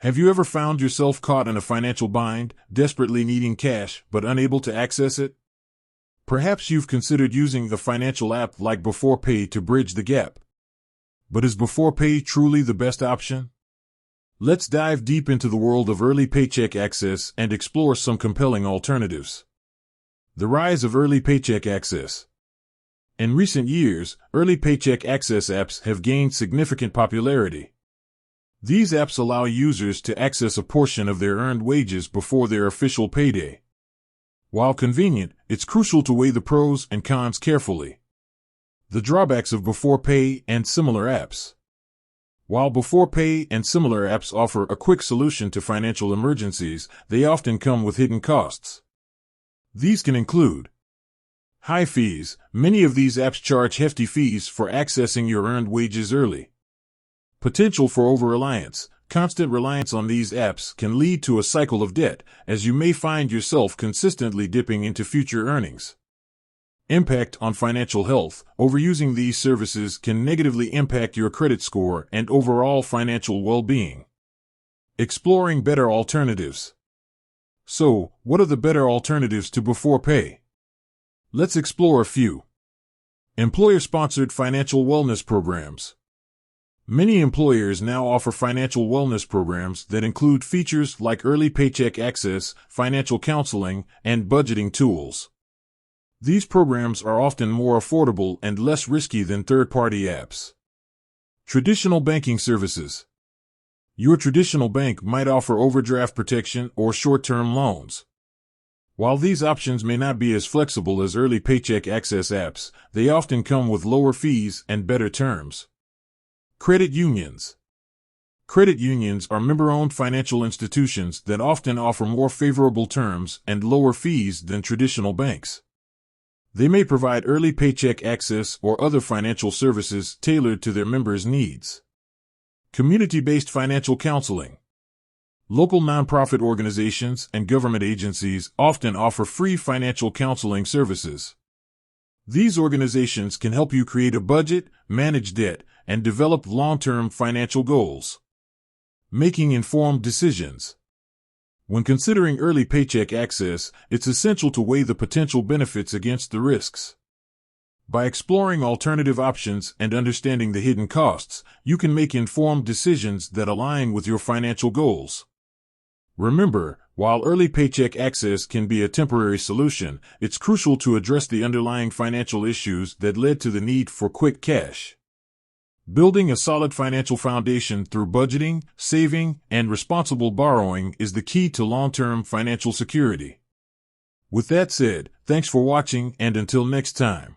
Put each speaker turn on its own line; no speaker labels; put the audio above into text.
Have you ever found yourself caught in a financial bind, desperately needing cash but unable to access it? Perhaps you've considered using a financial app like beforepay to bridge the gap. But is beforepay truly the best option? Let's dive deep into the world of early paycheck access and explore some compelling alternatives. The rise of early paycheck access. In recent years, early paycheck access apps have gained significant popularity. These apps allow users to access a portion of their earned wages before their official payday. While convenient, it's crucial to weigh the pros and cons carefully. The drawbacks of beforepay and similar apps. While beforepay and similar apps offer a quick solution to financial emergencies, they often come with hidden costs. These can include high fees. Many of these apps charge hefty fees for accessing your earned wages early. Potential for over-reliance. Constant reliance on these apps can lead to a cycle of debt, as you may find yourself consistently dipping into future earnings. Impact on financial health. Overusing these services can negatively impact your credit score and overall financial well-being. Exploring better alternatives. So, what are the better alternatives to beforepay? Let's explore a few. Employer-sponsored financial wellness programs. Many employers now offer financial wellness programs that include features like early paycheck access, financial counseling, and budgeting tools. These programs are often more affordable and less risky than third-party apps. Traditional banking services. Your traditional bank might offer overdraft protection or short-term loans. While these options may not be as flexible as early paycheck access apps, they often come with lower fees and better terms. Credit unions. Credit unions are member-owned financial institutions that often offer more favorable terms and lower fees than traditional banks. They may provide early paycheck access or other financial services tailored to their members' needs. Community-based financial counseling. Local nonprofit organizations and government agencies often offer free financial counseling services. These organizations can help you create a budget, manage debt, and develop long-term financial goals. Making informed decisions. When considering early paycheck access, it's essential to weigh the potential benefits against the risks. By exploring alternative options and understanding the hidden costs, you can make informed decisions that align with your financial goals. Remember, while early paycheck access can be a temporary solution, it's crucial to address the underlying financial issues that led to the need for quick cash. Building a solid financial foundation through budgeting, saving, and responsible borrowing is the key to long-term financial security. With that said, thanks for watching, and until next time.